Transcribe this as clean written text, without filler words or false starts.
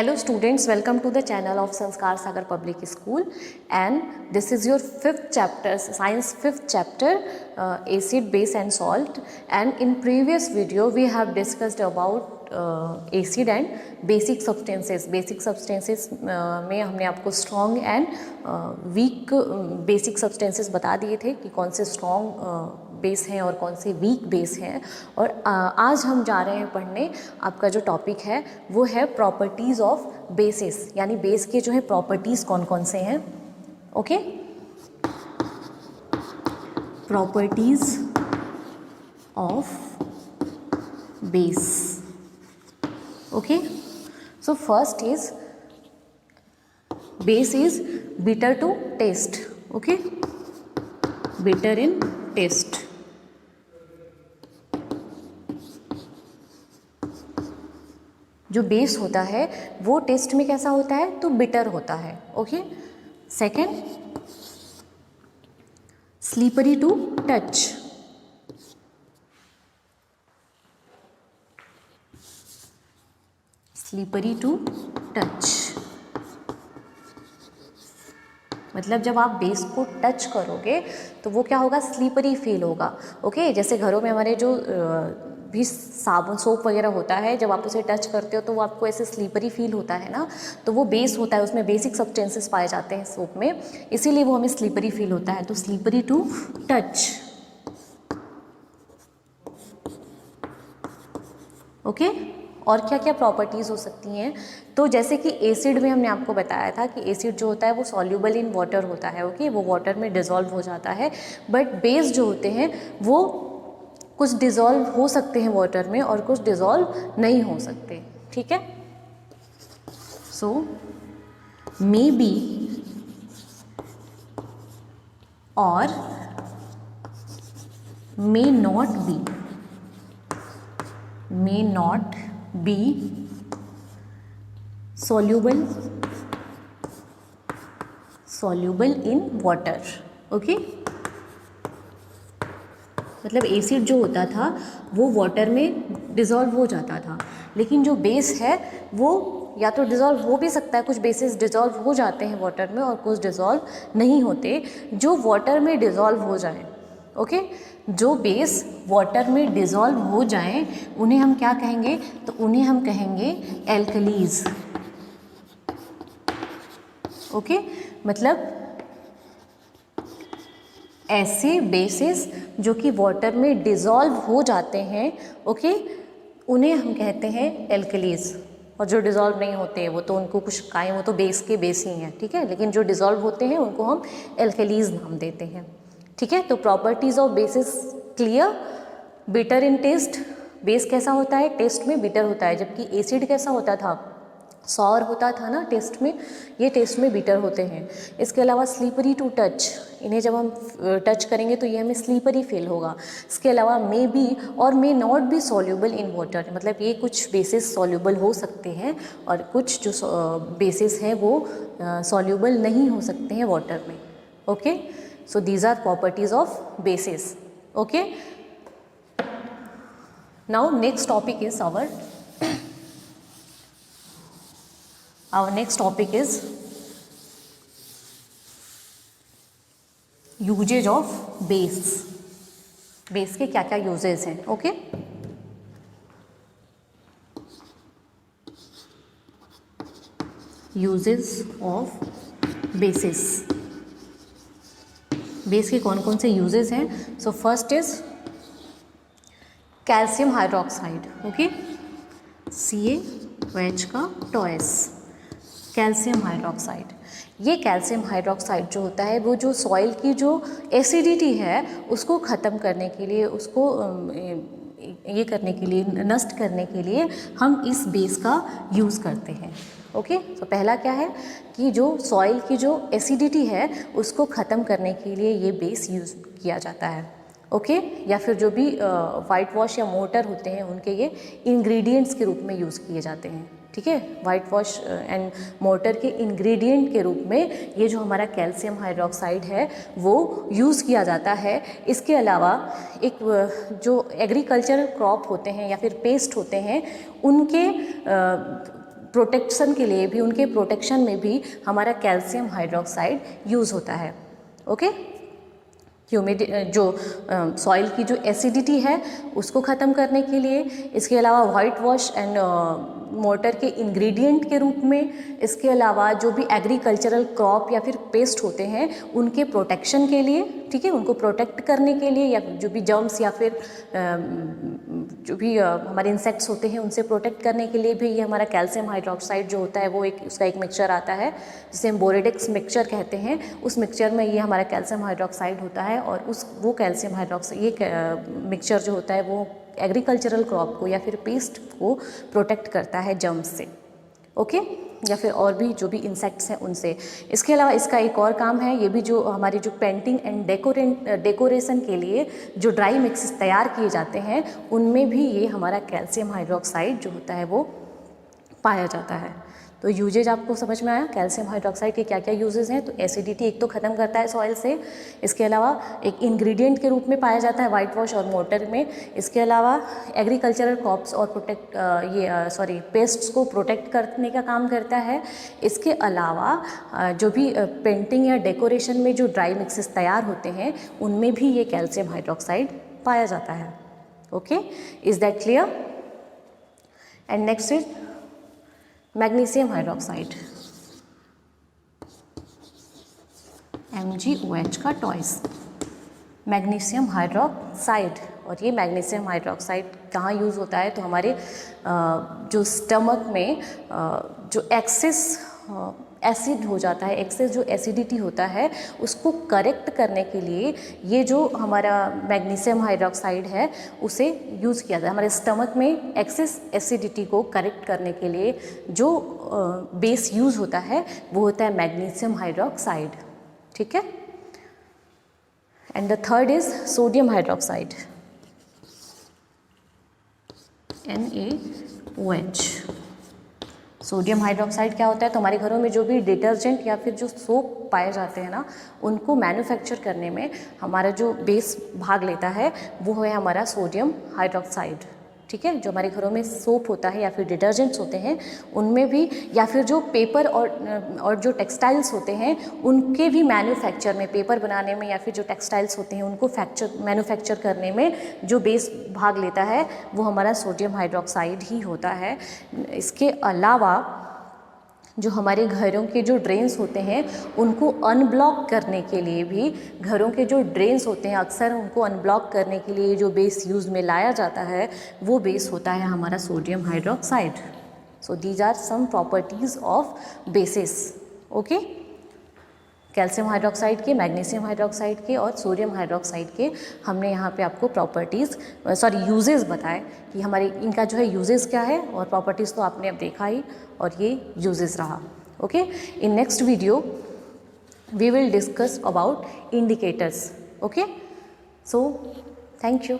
Hello students, welcome to the channel of Sanskar Sagar Public School, and this is your fifth chapter, science fifth chapter, acid, base and salt. And in previous video we have discussed about acid and basic substances. Basic substances में हमने आपको strong and weak basic substances बता दिए थे कि कौन से strong base हैं और कौन से वीक बेस हैं। और आज हम जा रहे हैं पढ़ने, आपका जो टॉपिक है वो है प्रॉपर्टीज़ ऑफ बेसिस, यानी बेस के जो है प्रॉपर्टीज़ कौन कौन से हैं। Okay, properties of base. Okay, so first is base is bitter to taste. Okay, bitter in taste. जो बेस होता है वो टेस्ट में कैसा होता है, तो बिटर होता है। Okay, second, slippery to touch. Slippery to touch मतलब जब आप बेस को टच करोगे तो वो क्या होगा, स्लीपरी फील होगा। ओके, जैसे घरों में हमारे जो भी साबुन सोप वगैरह होता है, जब आप उसे टच करते हो तो वो आपको ऐसे स्लीपरी फील होता है ना, तो वो बेस होता है, उसमें बेसिक सब्सटेंसेस पाए जाते हैं सोप में, इसीलिए वो हमें स्लीपरी फील होता है। तो स्लीपरी टू टच। ओके, और क्या क्या प्रॉपर्टीज़ हो सकती हैं, तो जैसे कि एसिड में हमने आपको बताया था कि एसिड जो होता है वो सॉल्यूबल इन वाटर होता है। ओके, वो वाटर में डिज़ोल्व हो जाता है, बट बेस जो होते हैं वो कुछ डिज़ोल्व हो सकते हैं वाटर में और कुछ डिज़ोल्व नहीं हो सकते। ठीक है, सो मे बी और may not be soluble in water। Okay, मतलब एसिड जो होता था वो वाटर में डिज़ोल्व हो जाता था, लेकिन जो बेस है वो या तो डिज़ोल्व हो भी सकता है, कुछ बेसिस डिज़ोल्व हो जाते हैं वाटर में और कुछ डिज़ोल्व नहीं होते। जो वाटर में डिज़ोल्व हो जाएं, ओके, जो बेस वाटर में डिज़ोल्व हो जाएं उन्हें हम क्या कहेंगे, तो उन्हें हम कहेंगे एल्कलीज। ओके, मतलब ऐसे बेसिस जो कि वाटर में डिज़ोल्व हो जाते हैं, ओके, उन्हें हम कहते हैं एल्कलीज। और जो डिज़ोल्व नहीं होते वो तो उनको कुछ काएँ, वो तो बेस के बेस ही हैं। ठीक है, लेकिन जो डिज़ोल्व होते हैं उनको हम एल्कलीज नाम देते हैं। ठीक है, तो properties of bases clear. Bitter in taste, base कैसा होता है, टेस्ट में बिटर होता है, जबकि एसिड कैसा होता था, सॉर होता था ना टेस्ट में, ये टेस्ट में बिटर होते हैं। इसके अलावा स्लीपरी टू टच, इन्हें जब हम टच करेंगे तो ये हमें स्लीपरी फील होगा। इसके अलावा मे बी और may not be soluble in water, मतलब ये कुछ बेसिस सॉल्यूबल हो सकते हैं और कुछ जो बेसिस हैं वो सॉल्यूबल नहीं हो सकते हैं वाटर में। Okay, so these are properties of bases। okay, now next topic is our next topic is usage of base। Base के क्या क्या यूजेस हैं। Okay, uses of basis, base के कौन कौन से यूजेस हैं। सो first is calcium hydroxide. Okay, CaOH का टॉयस, कैल्शियम हाइड्रोक्साइड। ये कैल्शियम हाइड्रोक्साइड जो होता है वो जो सॉइल की जो एसिडिटी है उसको ख़त्म करने के लिए, उसको ये करने के लिए, नष्ट करने के लिए हम इस बेस का यूज़ करते हैं। ओके, तो पहला क्या है कि जो सॉइल की जो एसिडिटी है उसको ख़त्म करने के लिए ये बेस यूज़ किया जाता है। ओके, या फिर जो भी वाइट वॉश या मोर्टर होते हैं उनके ये इंग्रेडिएंट्स के रूप में यूज़ किए जाते हैं। ठीक है, वाइट वॉश एंड मोर्टर के इंग्रेडिएंट के रूप में ये जो हमारा कैल्शियम हाइड्रोक्साइड है वो यूज़ किया जाता है। इसके अलावा एक जो एग्रीकल्चरल क्रॉप होते हैं या फिर पेस्ट होते हैं उनके प्रोटेक्शन के लिए भी, उनके प्रोटेक्शन में भी हमारा कैल्शियम हाइड्रोक्साइड यूज़ होता है। ओके, जो सॉइल की जो एसिडिटी है उसको ख़त्म करने के लिए, इसके अलावा वाइट वॉश एंड मोर्टर के इंग्रेडिएंट के रूप में, इसके अलावा जो भी एग्रीकल्चरल क्रॉप या फिर पेस्ट होते हैं उनके प्रोटेक्शन के लिए, ठीक है, उनको प्रोटेक्ट करने के लिए, या जो भी जर्म्स या फिर जो भी हमारे इंसेक्ट्स होते हैं उनसे प्रोटेक्ट करने के लिए भी ये हमारा कैल्शियम हाइड्रोक्साइड जो होता है वो उसका एक मिक्सचर आता है जिसे हम बोरेडेक्स मिक्सचर कहते हैं। उस मिक्सचर में ये हमारा कैल्शियम हाइड्रोक्साइड होता है और वो कैल्शियम हाइड्रोक्साइड, ये मिक्सचर जो होता है वो एग्रीकल्चरल क्रॉप को या फिर पेस्ट को प्रोटेक्ट करता है जर्म्स से। ओके, या फिर और भी जो भी इंसेक्ट्स हैं उनसे। इसके अलावा इसका एक और काम है, ये भी जो हमारी जो पेंटिंग एंड डेकोरेशन के लिए जो ड्राई मिक्सेस तैयार किए जाते हैं उनमें भी ये हमारा कैल्शियम हाइड्रोक्साइड जो होता है वो पाया जाता है। तो यूजेज आपको समझ में आया कैल्शियम हाइड्रोक्साइड के क्या क्या यूजेस हैं। तो एसिडिटी एक तो ख़त्म करता है सॉइल से, इसके अलावा एक इंग्रेडिएंट के रूप में पाया जाता है वाइट वॉश और मोर्टर में, इसके अलावा एग्रीकल्चरल क्रॉप्स और पेस्ट्स को प्रोटेक्ट करने का काम करता है। इसके अलावा जो भी पेंटिंग या डेकोरेशन में जो ड्राई मिक्सेस तैयार होते हैं उनमें भी ये कैल्शियम हाइड्रोक्साइड पाया जाता है। Okay, is that clear? And next is magnesium hydroxide, MgOH का टॉइस, मैग्नीशियम हाइड्रोक्साइड। और ये मैग्नीशियम हाइड्रोक्साइड कहाँ यूज़ होता है? तो हमारे जो स्टमक में जो एक्सेस एसिड हो जाता है, एक्सेस जो एसिडिटी होता है उसको करेक्ट करने के लिए ये जो हमारा मैग्नीशियम हाइड्रोक्साइड है उसे यूज़ किया जाता है। हमारे स्टमक में एक्सेस एसिडिटी को करेक्ट करने के लिए जो बेस यूज़ होता है वो होता है मैग्नीशियम हाइड्रोक्साइड, ठीक है। And the third is sodium hydroxide, NaOH। Sodium hydroxide क्या होता है? तो हमारे घरों में जो भी डिटर्जेंट या फिर जो सोप पाए जाते हैं ना उनको मैन्युफैक्चर करने में हमारा जो बेस भाग लेता है वो है हमारा सोडियम हाइड्रोक्साइड, ठीक है। जो हमारे घरों में सोप होता है या फिर डिटर्जेंट्स होते हैं उनमें भी, या फिर जो पेपर और जो टेक्सटाइल्स होते हैं उनके भी मैन्युफैक्चर में, पेपर बनाने में या फिर जो टेक्सटाइल्स होते हैं उनको मैन्युफैक्चर करने में जो बेस भाग लेता है वो हमारा सोडियम हाइड्रोक्साइड ही होता है। इसके अलावा जो हमारे घरों के जो ड्रेन्स होते हैं उनको अनब्लॉक करने के लिए भी, घरों के जो ड्रेन्स होते हैं अक्सर उनको अनब्लॉक करने के लिए जो बेस यूज़ में लाया जाता है वो बेस होता है हमारा sodium hydroxide. So these are some properties of bases. Okay, calcium hydroxide के, मैग्नीशियम हाइड्रोक्साइड के और सोडियम हाइड्रोक्साइड के हमने यहाँ पे आपको यूजेस बताए कि हमारे इनका जो है यूजेस क्या है, और प्रॉपर्टीज़ तो आपने अब देखा ही और ये यूजेस रहा। Okay, in next video we will discuss about indicators. Okay, so thank you.